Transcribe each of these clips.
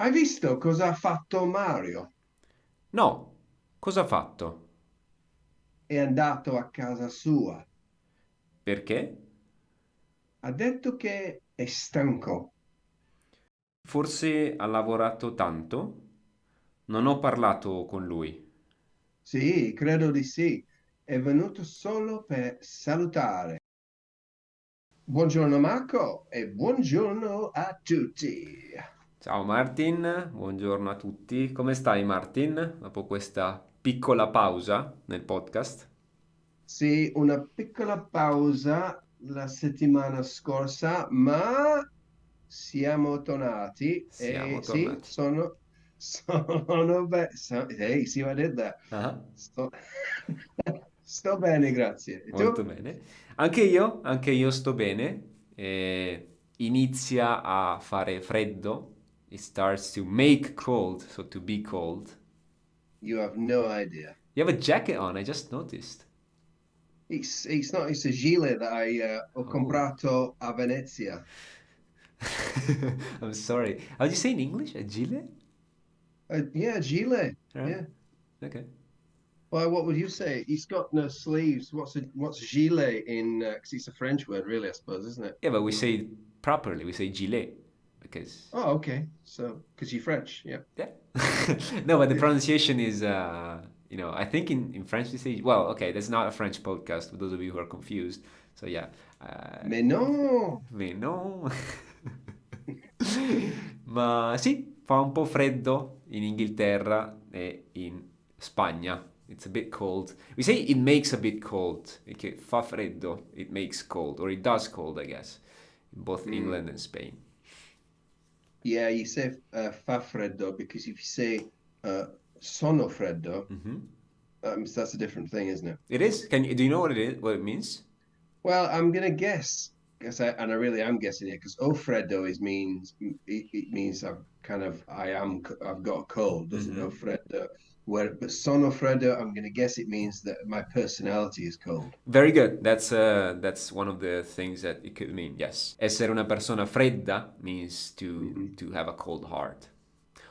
Hai visto cosa ha fatto Mario? No, cosa ha fatto? È andato a casa sua. Perché? Ha detto che è stanco. Forse ha lavorato tanto? Non ho parlato con lui. Sì, credo di sì. È venuto solo per salutare. Buongiorno Marco e buongiorno a tutti. Ciao Martin, buongiorno a tutti. Come stai Martin? Dopo questa piccola pausa nel podcast? Sì, una piccola pausa la settimana scorsa, ma siamo tornati Siamo e sì, tornati. ehi, si va detto, Ah, sto, sto bene, grazie. E molto tu? bene. Anche io sto bene. Inizia a fare freddo. It starts to make cold, so to be cold. You have no idea. You have a jacket on, I just noticed. It's a gilet that ho Oh. comprato a Venezia. I'm sorry. How do you say in English? A gilet? Yeah, gilet. Right. Yeah. Okay. Well, what would you say? It's got no sleeves. What's gilet in? Because it's a French word, really, I suppose, isn't it? Yeah, but we say it properly. We say gilet because Oh, okay. So, because you're French, yeah. yeah. No, but the pronunciation is I think in French we say well, okay, that's not a French podcast for those of you who are confused. So yeah. Uh, Mais non. mais no. Ma sì, fa un po' freddo in Inghilterra e in Spagna. It's a bit cold. We say it makes a bit cold. Perché fa freddo, it makes cold. Or it does cold, I guess. In both Mm. England and Spain. Yeah, you say fa freddo because if you say sono freddo, Hmm. that's a different thing, isn't it? It is? Do you know what it is? What it means? Well, I'm gonna guess, and I really am guessing it because "oh freddo" is means it means I've got a cold, doesn't it? "Oh Hmm. freddo." But "sono freddo," I'm gonna guess it means that my personality is cold. Very good. That's one of the things that it could mean. Yes. Essere una persona fredda means Mhm. to have a cold heart.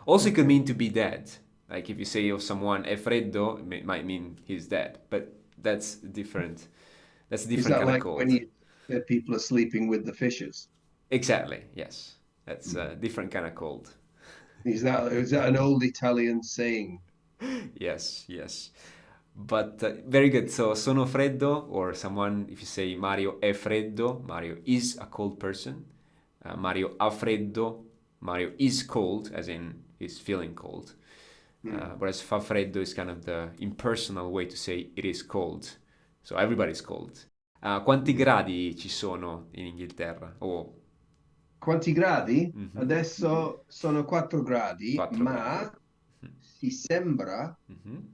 Also, it could Okay. mean to be dead. Like if you say of someone è freddo, it might mean he's dead. But that's different. That's a Is different that kind of like when cold. you say people are sleeping with the fishes? Exactly. Yes. That's Mhm. a different kind of cold. Is that an old Italian saying? Yes. Yes. But very good. So sono freddo, or someone if you say Mario è freddo, Mario is a cold person. Mario ha freddo, Mario is cold, as in is feeling cold. Mm. Whereas fa freddo is kind of the impersonal way to say it is cold. So everybody's cold. Quanti Mm. gradi ci sono in Inghilterra? Oh, Quanti gradi? mhm, Adesso sono 4 gradi, 4 gradi. ma si sembra Mhm.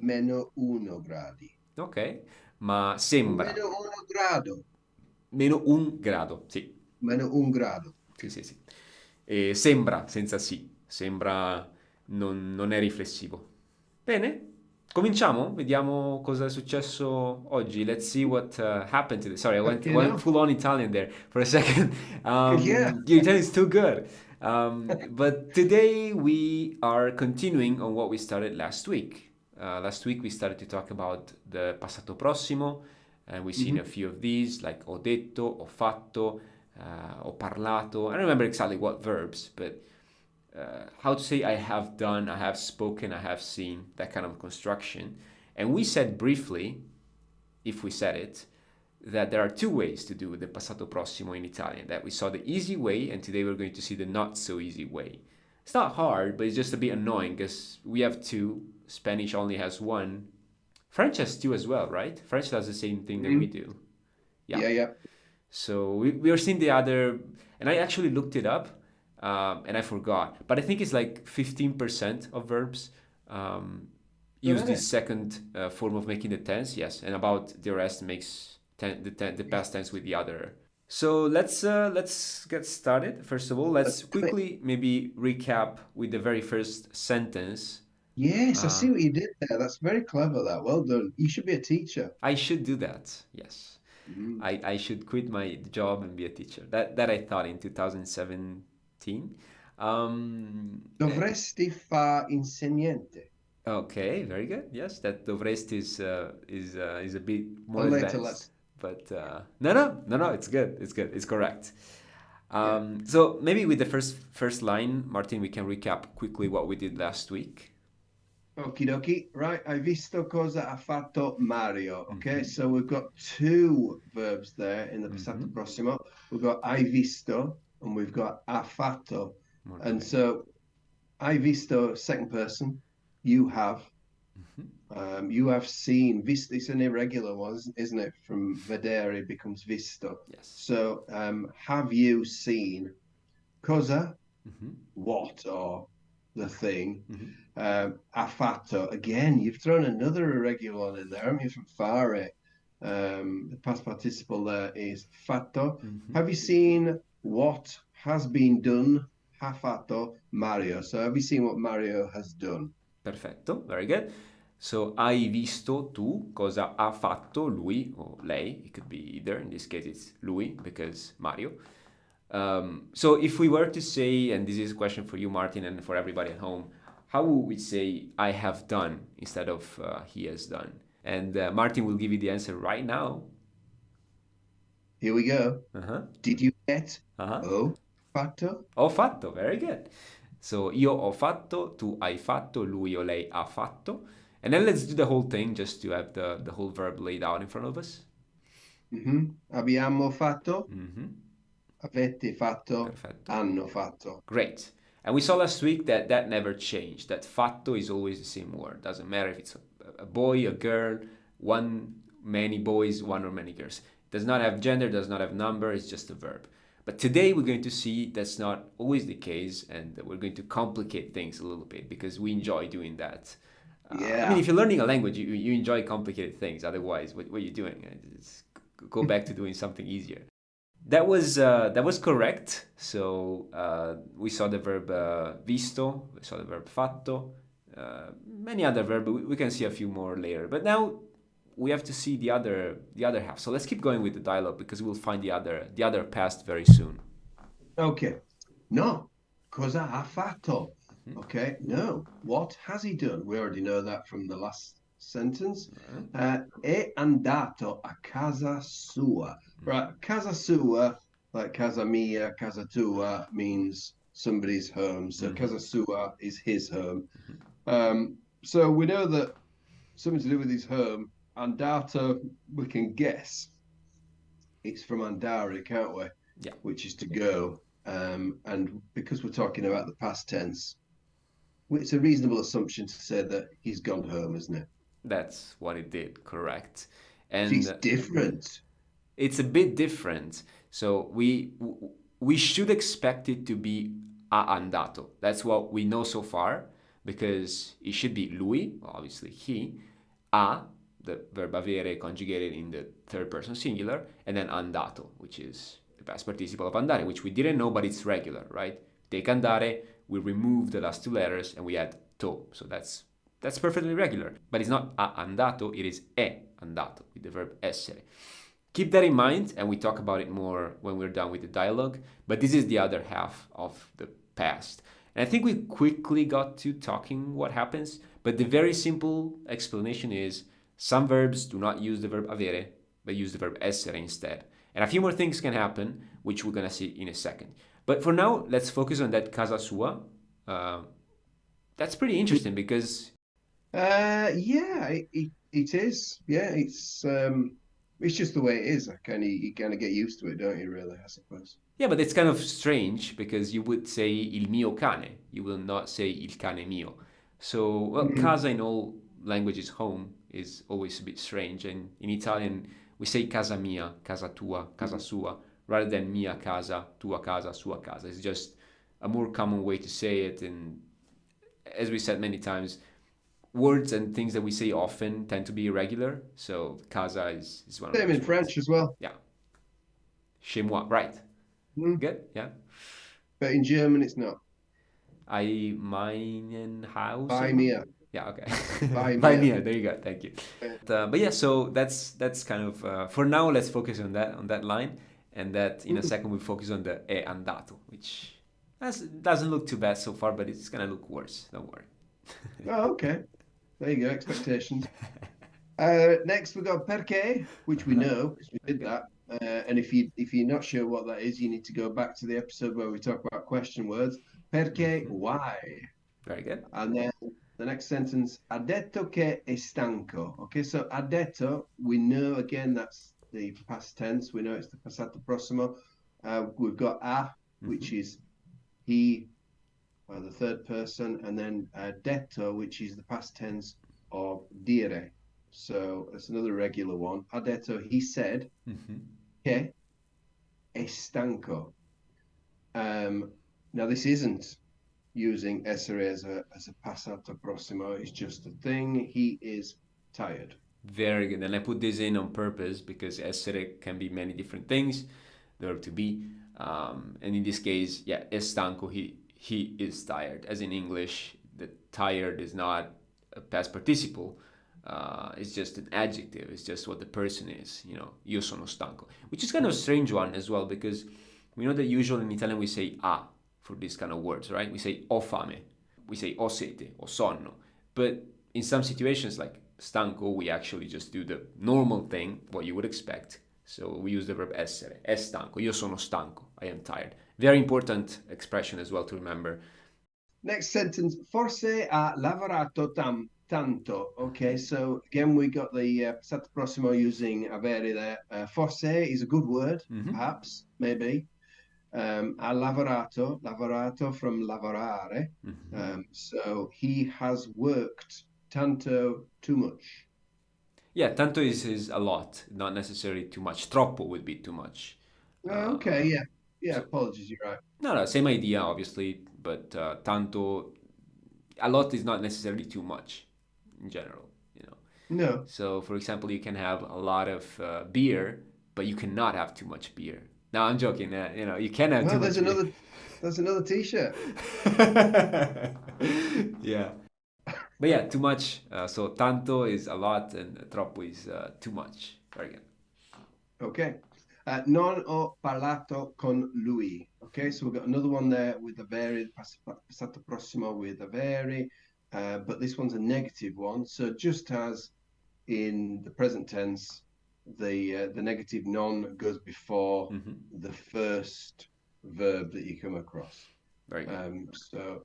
-1 gradi. Ok, ma sembra -1 grado. -1 grado. Sì, -1 grado. sì, sì, sì. E sembra senza sì, sembra non è riflessivo. Bene, cominciamo, vediamo cosa è successo oggi. Let's see what happened today. Sorry, Perché went no? full on Italian there for a second. Yeah. Your Italian is too good. But today we are continuing on what we started last week. Last week we started to talk about the passato prossimo, and we've seen a Mhm. few of these like ho detto, ho fatto, ho parlato. I don't remember exactly what verbs, but how to say I have done, I have spoken, I have seen, that kind of construction. And we said briefly, if we said it, that there are two ways to do the passato prossimo in Italian. That we saw the easy way, and today we're going to see the not so easy way. It's not hard, but it's just a bit annoying because we have two. Spanish only has one. French has two as well, right? French does the same thing that we Mhm. do. Yeah. Yeah, yeah. So we are seeing the other, and I actually looked it up, and I forgot, but I think it's like 15% of verbs um, use Right. this second form of making the tense, yes, and about the rest makes the Yeah. past tense with the other. So let's get started. First of all, let's Let's do it. quickly maybe recap with the very first sentence. Yes, I Uh, see what you did there. That's very clever, that. Well done. You should be a teacher. I should do that. Yes. Mm. I should quit my job and be a teacher. That I thought in 2017. Eh, Dovresti fa insegnante. okay, very good. Yes, that dovresti is a bit A more later advanced, lesson. but no, it's good. It's good. It's correct. Yeah. So maybe with the first line, Martin, we can recap quickly what we did last week. Okie dokie. Right. Hai visto cosa ha fatto Mario? Okay. Mm-hmm. So we've got two verbs there in the Mm-hmm. passato prossimo. We've got hai visto and we've got ha fatto. Molto And bene. so hai visto, second person, you have. You have seen. Visto, it's an irregular one, isn't it? From vedere becomes visto. Yes. So have you seen cosa? Mm-hmm. What or the thing? Mm-hmm. Ha fatto. Again, you've thrown another irregular one in there, haven't you, from fare? The past participle there is fatto. Mm-hmm. Have you seen what has been done? Ha fatto Mario. So have you seen what Mario has done? Perfetto, very good. So, hai visto tu cosa ha fatto lui o lei? It could be either. In this case, it's lui because Mario. So, if we were to say, and this is a question for you, Martin, and for everybody at home, how would we say I have done instead of he has done? And Martin will give you the answer right now. Here we go. Uh-huh. Did you get Uh-huh. oh fatto? Ho fatto, very good. So io ho fatto, tu hai fatto, lui o lei ha fatto. And then let's do the whole thing just to have the whole verb laid out in front of us. Abbiamo fatto, Mm-hmm. avete fatto, Perfetto. hanno fatto. Great. And we saw last week that that never changed. That fatto is always the same word. Doesn't matter if it's a boy, a girl, one, many boys, one or many girls. Does not have gender, does not have number, it's just a verb. But today we're going to see that's not always the case, and we're going to complicate things a little bit because we enjoy doing that. I mean, Yeah. if you're learning a language, you enjoy complicated things. Otherwise, what are you doing? Just go back to doing something easier. That was correct. So we saw the verb visto, we saw the verb fatto, many other verbs. We can see a few more later. But now we have to see the other half. So let's keep going with the dialogue because we'll find the other past very soon. Okay. No. Cosa ha fatto? Mhm. Okay. No. What has he done? We already know that from the last sentence. Uh, È andato a casa sua. Right. Casa sua, like casa mia, casa tua, means somebody's home. So mhm, casa sua is his home. So we know that something to do with his home. Andato, we can guess it's from andare, can't we? Yeah, Which is to go. And because we're talking about the past tense, it's a reasonable assumption to say that he's gone home, isn't it? that's what it did. Correct. It's And different. it's a bit different. So we should expect it to be ha andato. That's what we know so far because it should be lui, obviously he, ha, the verb avere conjugated in the third person singular, and then andato, which is the past participle of andare, which we didn't know, but it's regular, right? Take andare, we remove the last two letters and we add to. So that's perfectly regular. But it's not ha andato, it is è andato with the verb essere. Keep that in mind, and we talk about it more when we're done with the dialogue. But this is the other half of the past. And I think we quickly got to talking what happens, but the very simple explanation is some verbs do not use the verb avere, but use the verb essere instead. And a few more things can happen, which we're going to see in a second. But for now, let's focus on that casa sua. That's pretty interesting because Yeah, it is. Yeah, it's just the way it is. You kind of get used to it, don't you? Really, I suppose. yeah, but it's kind of strange because you would say il mio cane. You will not say il cane mio. So, well, Mhm. casa in all languages, home, is always a bit strange. And in Italian, we say casa mia, casa tua, casa Mhm. sua, rather than mia casa, sua casa. It's just a more common way to say it. And as we said many times, words and things that we say often tend to be irregular. So, casa is one of Same those in ones. French as well. Yeah. Chez moi, right. Mhm. Good, yeah. But in German, it's not. Meinen Bei Hausen. mir, Yeah, okay. bei By mir. me, there you go. Thank you. But yeah, so that's kind of for now. Let's focus on that line, and that in a Mhm. second we focus on the è andato, which Doesn't look too bad so far, but it's gonna look worse. Don't worry. Oh, okay. There you go. Expectations. Next we got perché, which we know because we did Okay. that. And if you're not sure what that is, you need to go back to the episode where we talk about question words. Perché, Hmm. why? Very good. And then the next sentence, ha detto che è stanco. Okay, so ha detto, we know again that's the past tense. We know it's the passato prossimo. We've got a, which Hmm. is he, the third person, and then detto, which is the past tense of dire. So that's another regular one. Ha detto, he said, Hmm. che è stanco. Um, Now, this isn't using essere as a passato prossimo. It's just a thing. He is tired. Very good. And I put this in on purpose because essere can be many different things, the verb to be. And in this case, yeah, è stanco. He is tired. As in English, the tired is not a past participle. It's just an adjective. It's just what the person is. Io sono stanco, which is kind of a strange one as well because we know that usually in Italian we say a for these kind of words, right? We say ho fame, we say ho sete, ho sonno. But in some situations like stanco, we actually just do the normal thing, what you would expect. So we use the verb essere, è stanco, io sono stanco, I am tired. Very important expression as well to remember. Next sentence, forse ha lavorato tanto. Okay, so again, we got the passato prossimo using avere there. Forse is a good word, Mm-hmm. perhaps, maybe. Ha lavorato from lavorare. Mm-hmm. So he has worked tanto, too much. Yeah, tanto is a lot, not necessarily too much. Troppo would be too much. Okay, Uh, yeah. Yeah, so apologies, you're right. no, no, same idea, obviously, but tanto, a lot is not necessarily too much in general. No. So, for example, you can have a lot of beer, but you cannot have too much beer. No, I'm joking. You can have too Well, much beer. there's another t-shirt. Yeah. But yeah, too much. So tanto is a lot, and troppo is too much. Very good. Okay. Non ho parlato con lui. Okay, so we've got another one there with the very passato prossimo with the very, but this one's a negative one. So just as in the present tense, the negative non goes before Hmm. the first verb that you come across. Very good. So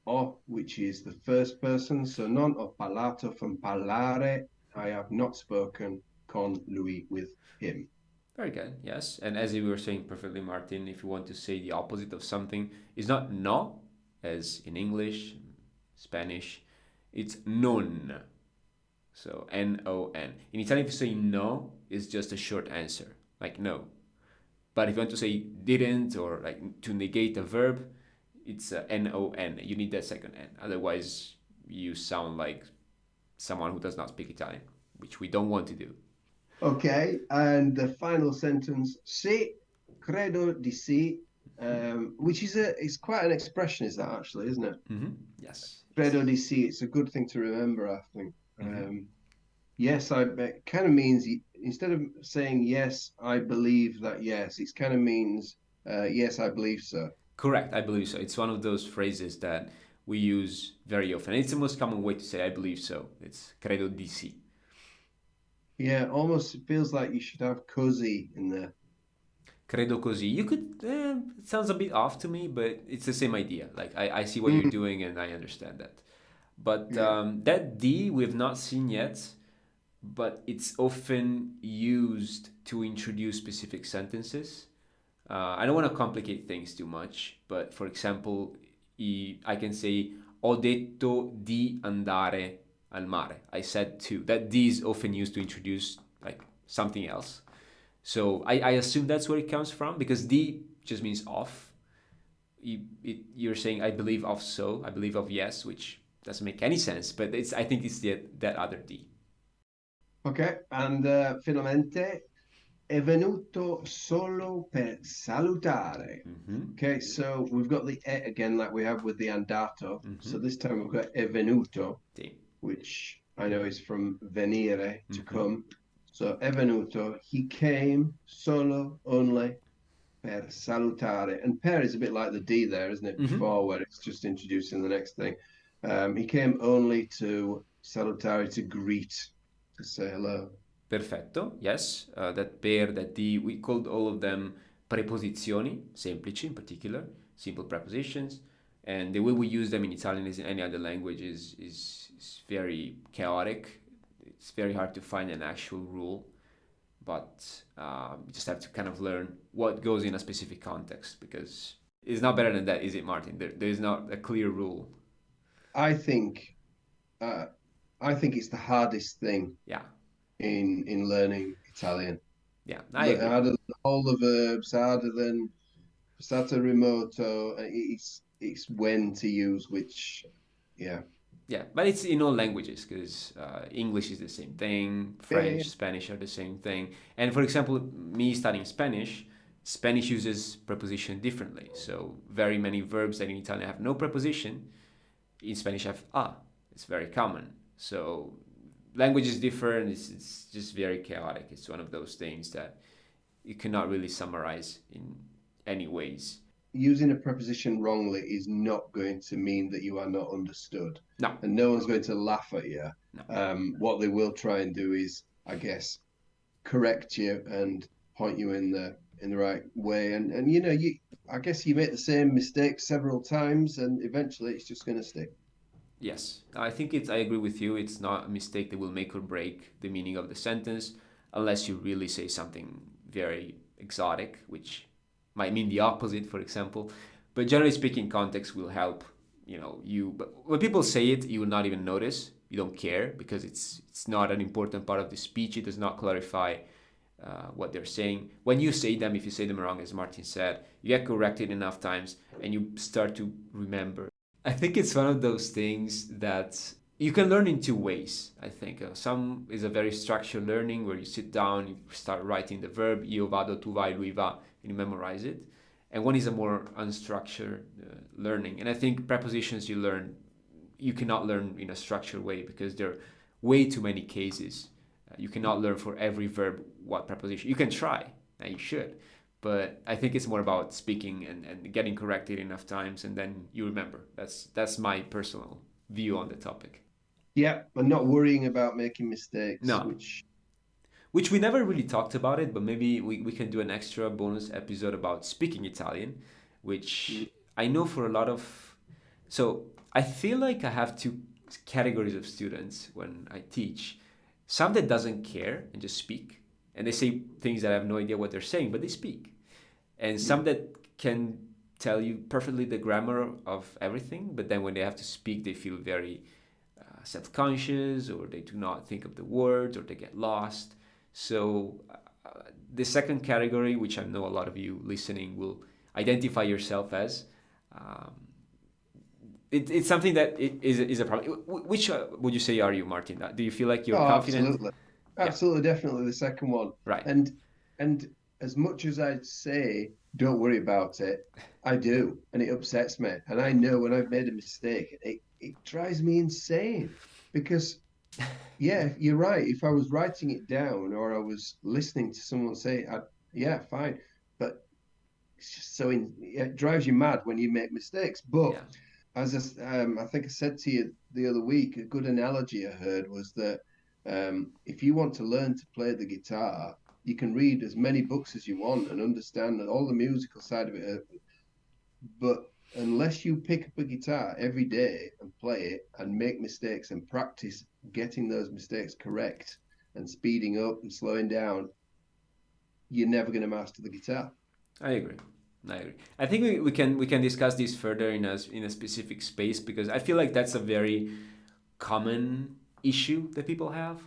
ho, which is the first person. So non ho parlato from parlare. I have not spoken con lui with him. Very good. Yes. And as you were saying perfectly, Martin, if you want to say the opposite of something, it's not no, as in English, Spanish, it's non. So non. In Italian, if you say no, it's just a short answer, like no. But if you want to say didn't or like to negate a verb, it's non. You need that second n. Otherwise, you sound like someone who does not speak Italian, which we don't want to do. Okay, and the final sentence, sì, credo di sì, which is quite an expression, is that actually, isn't it? Mm-hmm. Yes. Yes. Credo di sì, it's a good thing to remember, I think. Mm-hmm. Yes, it kind of means instead of saying yes, I believe that yes, it kind of means yes, I believe so. Correct. I believe so. It's one of those phrases that we use very often. It's the most common way to say I believe so. It's credo di sì. Yeah, almost feels like you should have così in there. Credo così. You could. It sounds a bit off to me, but it's the same idea. Like I see what you're Mm, doing and I understand that. But yeah. that D we've not seen yet, but it's often used to introduce specific sentences. I don't want to complicate things too much, but for example, I can say ho detto di andare al mare. I said to. That D is often used to introduce like something else. So I assume that's where it comes from because D just means of. You're saying I believe of so, I believe of yes, which doesn't make any sense, but I think it's that other D. Okay, and finalmente è venuto solo per salutare. Mm-hmm. Okay, so we've got the e again, like we have with the andato. Mm-hmm. So this time we've got è venuto, D. which I know is from venire, to Mm-hmm. come. So è venuto, he came solo, only per salutare. And per is a bit like the D there, isn't it? Mm-hmm. Before, where it's just introducing the next thing. He came only to salutare, to greet, to say hello. Perfetto, yes. That per, that di, we called all of them preposizioni, semplici in particular, simple prepositions. And the way we use them in Italian as in any other language is very chaotic. It's very hard to find an actual rule, but you just have to kind of learn what goes in a specific context because it's not better than that, is it, Martin? There is not a clear rule. I think, uh, I think it's the hardest thing Yeah, in learning Italian. yeah, I agree. Harder than all the verbs, harder than passato remoto. It's when to use which. Yeah. Yeah, but it's in all languages because English is the same thing, Yeah, yeah, French, Spanish are the same thing. And for example, me studying Spanish, Spanish uses preposition differently. So very many verbs that in Italian have no preposition, in Spanish have a. It's very common. So language is different. It's just very chaotic. It's one of those things that you cannot really summarize in any ways. using a preposition wrongly is not going to mean that you are not understood, No, and no one's going to laugh at you. no. What they will try and do is, I guess, correct you and point you in the right way. And you know, I guess you make the same mistake several times, and eventually it's just going to stick. Yes, I think it's. I agree with you. It's not a mistake that will make or break the meaning of the sentence, unless you really say something very exotic, which might mean the opposite, for example. But generally speaking, context will help. But when people say it, you will not even notice. You don't care because it's not an important part of the speech. It does not clarify what they're saying. When you say them, if you say them wrong, as Martin said, you get corrected enough times, and you start to remember. I think it's one of those things that you can learn in two ways. I think some is a very structured learning where you sit down, you start writing the verb, io vado, tu vai, lui va, and you memorize it. And one is a more unstructured learning. And I think prepositions you cannot learn in a structured way because there are way too many cases. You cannot learn for every verb what preposition. You can try, and you should. But I think it's more about speaking and getting corrected enough times, and then you remember. That's my personal view on the topic. Yeah, and not worrying about making mistakes, No, which which we never really talked about it, but maybe we can do an extra bonus episode about speaking Italian, which I know for a lot of. So I feel like I have two categories of students when I teach. Some that doesn't care and just speak, and they say things that I have no idea what they're saying, but they speak. And some that can tell you perfectly the grammar of everything, but then when they have to speak, they feel very self-conscious, or they do not think of the words, or they get lost. So the second category, which I know a lot of you listening will identify yourself as, um, it's something that is a problem. Which would you say are you, Martin? Do you feel like you're oh, confident? absolutely, Yeah, absolutely, definitely the second one. right. And and as much as I'd say, don't worry about it, I do, and it upsets me. And I know when I've made a mistake, it drives me insane because yeah, you're right. If I was writing it down or I was listening to someone say it, yeah, fine. But it's just it drives you mad when you make mistakes. But Yeah, I think I said to you the other week, a good analogy I heard was that if you want to learn to play the guitar, you can read as many books as you want and understand all the musical side of it. But unless you pick up a guitar every day and play it and make mistakes and practice getting those mistakes correct and speeding up and slowing down, you're never going to master the guitar. I agree. I agree. I think we can discuss this further in a specific space because I feel like that's a very common issue that people have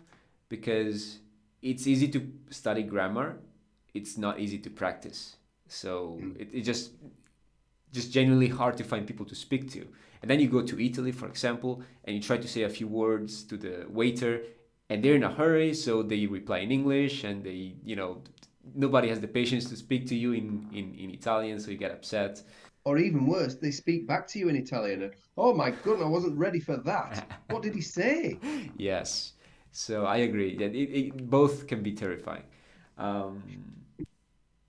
because it's easy to study grammar, it's not easy to practice. So Mm. it just genuinely hard to find people to speak to. And then you go to Italy, for example, and you try to say a few words to the waiter, and they're in a hurry, so they reply in English, and nobody has the patience to speak to you in Italian, so you get upset. Or even worse, they speak back to you in Italian and, oh my goodness, I wasn't ready for that. What did he say? Yes, so I agree that both can be terrifying. Um,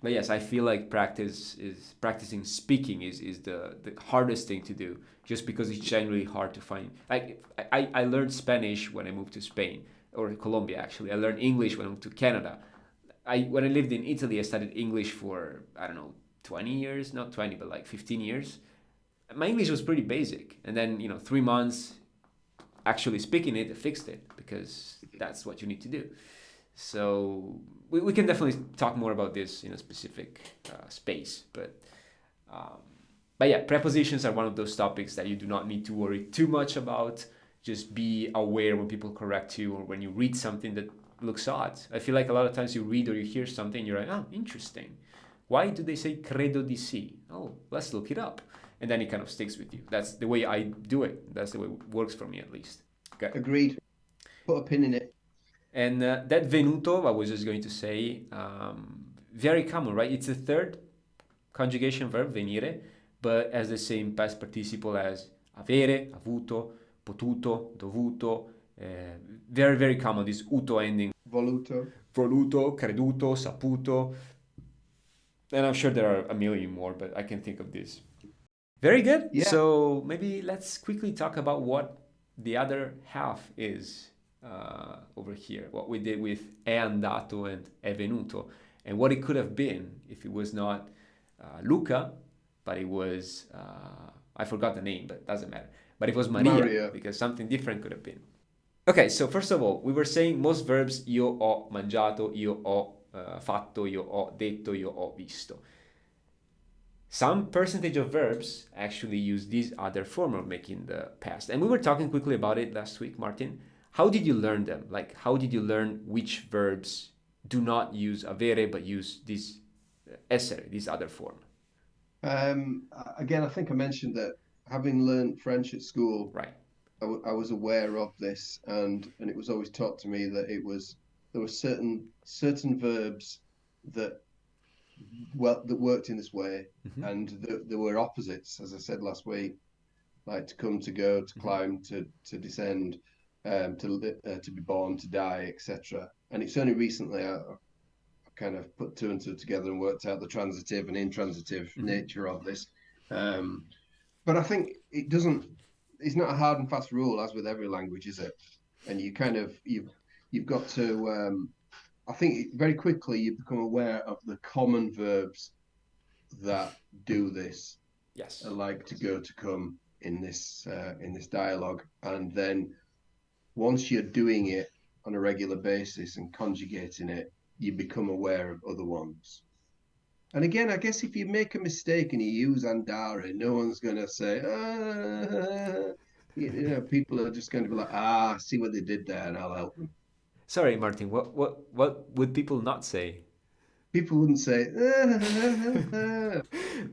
But yes, I feel like practicing speaking is the hardest thing to do, just because it's generally hard to find. Like I learned Spanish when I moved to Spain, or Colombia actually. I learned English when I moved to Canada. When I lived in Italy, I studied English for, I don't know, 20 years, not 20, but like 15 years. My English was pretty basic, and then 3 months actually speaking it, I fixed it, because that's what you need to do. So we can definitely talk more about this in a specific space, um, but yeah, prepositions are one of those topics that you do not need to worry too much about. Just be aware when people correct you, or when you read something that looks odd. I feel like a lot of times you read or you hear something, you're like, oh, interesting. Why do they say credo di sì? Oh, let's look it up. And then it kind of sticks with you. That's the way I do it. That's the way it works for me, at least. Okay. Agreed. Put a pin in it. And that venuto, I was just going to say, very common, right? It's the third conjugation verb, venire, but has the same past participle as avere, avuto, potuto, dovuto. Very, very common, this uto ending. Voluto. Voluto, creduto, saputo. And I'm sure there are a million more, but I can think of this. Very good. Yeah. So maybe let's quickly talk about what the other half is over here. What we did with è andato and è venuto, and what it could have been if it was not Luca, but it was, I forgot the name, but it doesn't matter. But it was Maria, because something different could have been. Okay, so first of all, we were saying most verbs io ho mangiato, io ho fatto, io ho detto, io ho visto. Some percentage of verbs actually use this other form of making the past. And we were talking quickly about it last week, Martin. How did you learn them? Like, how did you learn which verbs do not use avere but use this essere, this other form? Again, I think I mentioned that having learned French at school, Right. I was aware of this, and it was always taught to me that there were certain verbs that worked in this way, and there were opposites, as I said last week, like to come, to go, to climb, to descend, to be born, to die, etc. And it's only recently I kind of put two and two together and worked out the transitive and intransitive nature of this. But I think it's not a hard and fast rule, as with every language, is it? And you've got to, I think very quickly you become aware of the common verbs that do this. Yes. Like to go, to come in this dialogue, and then once you're doing it on a regular basis and conjugating it, you become aware of other ones. And again, I guess if you make a mistake and you use andare, no one's going to say, people are just going to be like, see what they did there, and I'll help them. Sorry, Martin, what would people not say? People wouldn't say,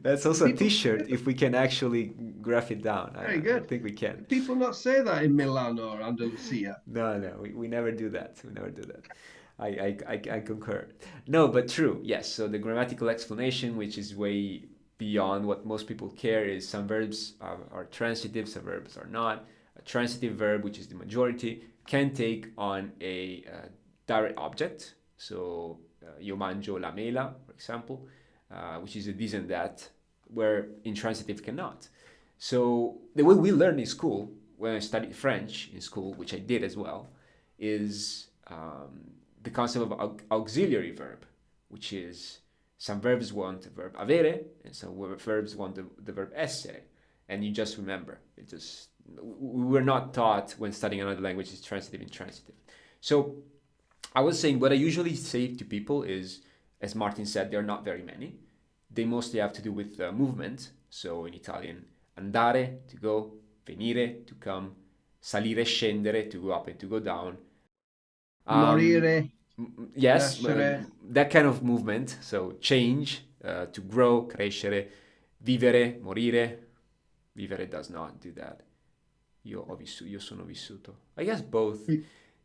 That's also a t-shirt, if we can actually graph it down. Very good. I think we can. People not say that in Milan or Andalusia. No, we never do that. We never do that. I concur. No, but true. Yes. So the grammatical explanation, which is way beyond what most people care, is some verbs are transitive, some verbs are not. A transitive verb, which is the majority, can take on a direct object. So io mangio la mela, for example, which is a this and that, where intransitive cannot. So the way we learn in school, when I studied French in school, which I did as well, is the concept of auxiliary verb, which is some verbs want the verb avere, and some verbs want the verb essere, and you just remember. We were not taught when studying another language is transitive, intransitive. So I was saying, what I usually say to people is, as Martin said, there are not very many. They mostly have to do with movement. So in Italian, andare, to go, venire, to come, salire, scendere, to go up and to go down. Morire. Yes, that kind of movement. So change, to grow, crescere, vivere, morire. Vivere does not do that. Io sono vissuto. I guess both.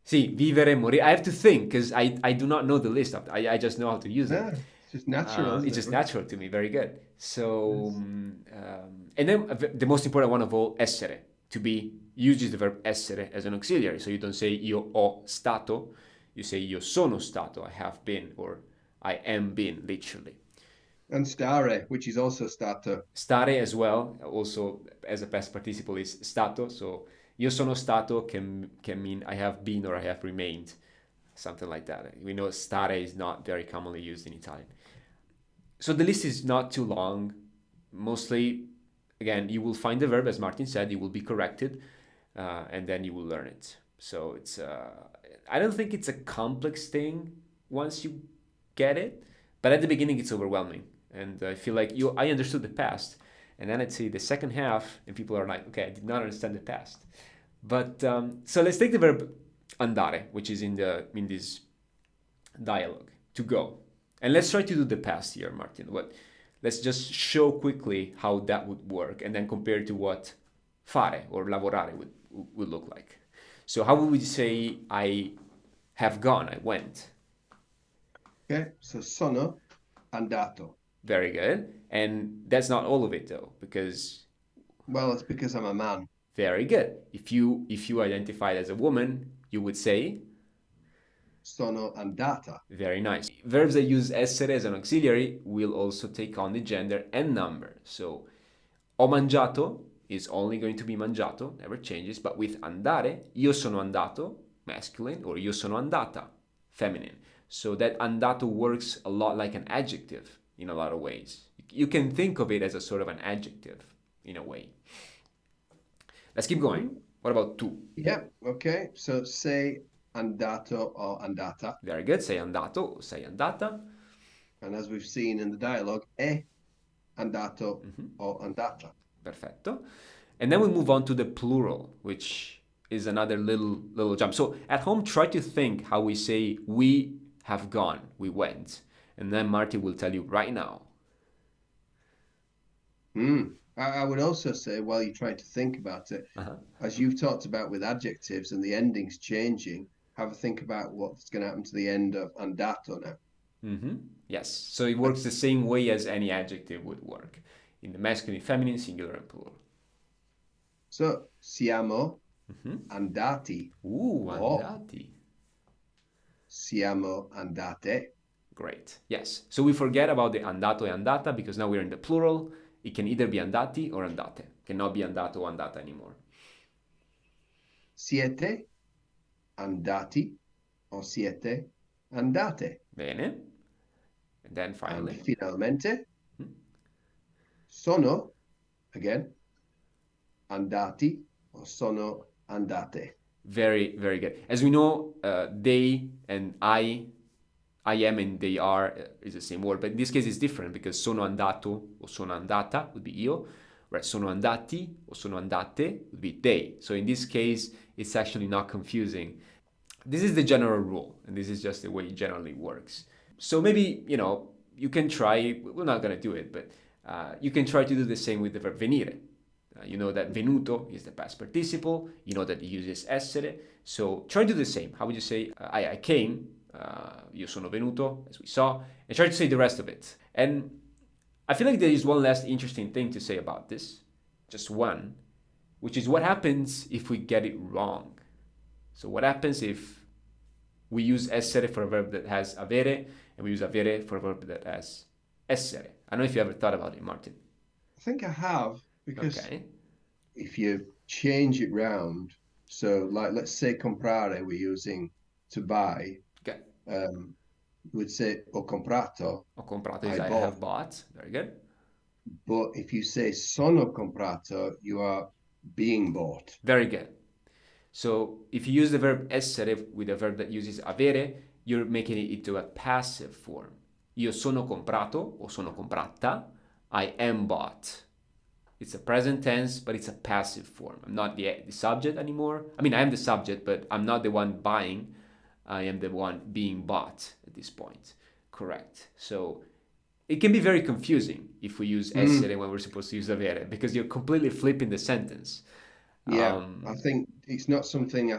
Sì, vivere, morire. I have to think, because I do not know the list. I just know how to use it. It's just natural. It's just natural to me. Very good. So, and then the most important one of all, essere. To be, uses the verb essere as an auxiliary. So you don't say io ho stato. You say io sono stato. I have been, or I am been, literally. And stare, which is also stato. Stare as well, also as a past participle, is stato. So io sono stato can mean I have been or I have remained, something like that. We know stare is not very commonly used in Italian. So the list is not too long. Mostly, again, you will find the verb, as Martin said, you will be corrected, and then you will learn it. So it's, I don't think it's a complex thing once you get it, but at the beginning it's overwhelming. And I feel like I understood the past, and then I'd say the second half, and people are like, okay, I did not understand the past. But so let's take the verb andare, which is in this dialogue, to go. And let's try to do the past here, Martin. Let's just show quickly how that would work and then compare to what fare or lavorare would look like. So how would we say I have gone, I went? Okay, so sono andato. Very good. And that's not all of it though, because Well, it's because I'm a man. very good. If you identified as a woman, you would say Sono andata. very nice. Verbs that use essere as an auxiliary will also take on the gender and number. So ho mangiato is only going to be mangiato, never changes, but with andare, io sono andato, masculine, or io sono andata, feminine. So that andato works a lot like an adjective in a lot of ways. You can think of it as a sort of an adjective in a way. Let's keep going. What about tu? Yeah, okay. So sei andato or andata. Very good. Sei andato, sei andata. And as we've seen in the dialogue, è andato or andata. Perfetto. And then we move on to the plural, which is another little jump. So at home, try to think how we say we have gone, we went. And then Marty will tell you right now. I would also say, while you're trying to think about it, as you've talked about with adjectives and the endings changing, have a think about what's going to happen to the end of andato now. Yes, so it works the same way as any adjective would work, in the masculine, feminine, singular, and plural. So, siamo andati. Andati. Siamo andate. Great, yes. So we forget about the andato e andata because now we're in the plural. It can either be andati or andate. It cannot be andato or andata anymore. Siete andati or siete andate. Bene. And then finally. And finalmente, sono, again, andati or sono andate. Very, very good. As we know, they and I am and they are is the same word, but in this case it's different because sono andato or sono andata would be io, right? Sono andati or sono andate would be they. So in this case, it's actually not confusing. This is the general rule, and this is just the way it generally works. So maybe, you can try, we're not going to do it, but you can try to do the same with the verb venire. You know that venuto is the past participle. You know that it uses essere. So try to do the same. How would you say, I came, io sono venuto, as we saw, and try to say the rest of it. And I feel like there is one last interesting thing to say about this, just one, which is what happens if we get it wrong. So what happens if we use essere for a verb that has avere, and we use avere for a verb that has essere? I don't know if you ever thought about it, Martin. I think I have, because if you change it round, so like let's say comprare we're using to buy, we'd say ho comprato. Ho comprato is I have bought. Very good. But if you say sono comprato, you are being bought. Very good. So if you use the verb essere with a verb that uses avere, you're making it into a passive form. Io sono comprato o sono comprata. I am bought. It's a present tense, but it's a passive form. I'm not the subject anymore. I mean, I am the subject, but I'm not the one buying. I am the one being bought at this point. Correct. So it can be very confusing if we use essere when we're supposed to use avere, because you're completely flipping the sentence. Yeah, I think it's not something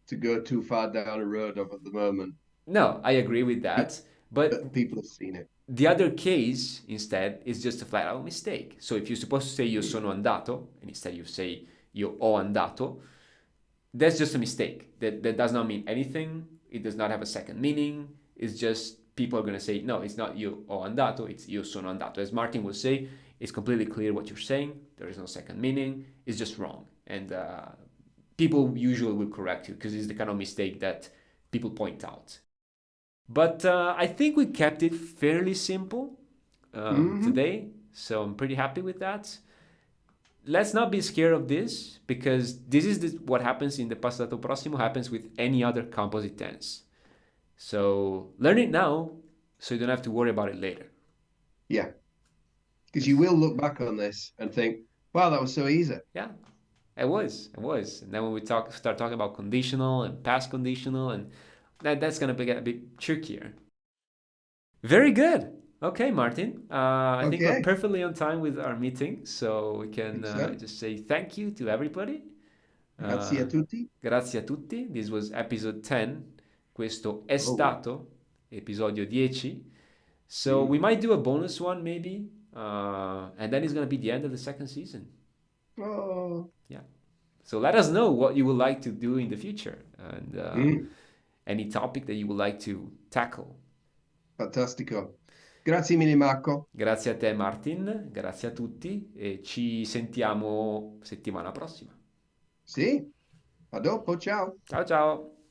to go too far down a road of at the moment. No, I agree with that. But people have seen it. The other case, instead, is just a flat-out mistake. So if you're supposed to say io sono andato, and instead you say io ho andato, that's just a mistake. That does not mean anything. It does not have a second meaning. It's just people are going to say, no, it's not io ho andato, it's io sono andato. As Martin will say, it's completely clear what you're saying. There is no second meaning. It's just wrong. And people usually will correct you because it's the kind of mistake that people point out. But I think we kept it fairly simple Hmm. today. So I'm pretty happy with that. Let's not be scared of this because this is what happens in the passato prossimo happens with any other composite tense. So learn it now so you don't have to worry about it later. Yeah, because you Just, will look back on this and think, wow, that was so easy. yeah, it was. And then when we start talking about conditional and past conditional, and that's gonna get a bit trickier. Very good. Okay, Martin. I think we're Okay, perfectly on time with our meeting, so we I can think so. just say thank you to everybody. Grazie a Uh, tutti. grazie a tutti. This was episode 10. Questo è Oh. stato episodio 10. So we Mm. might do a bonus one maybe, and then it's gonna be the end of the second season. Oh. Yeah. So let us know what you would like to do in the future and Mm. any topic that you would like to tackle. Fantastico. Grazie mille, Marco. Grazie a te Martin, grazie a tutti e ci sentiamo settimana prossima. Sì, a dopo, ciao. Ciao ciao!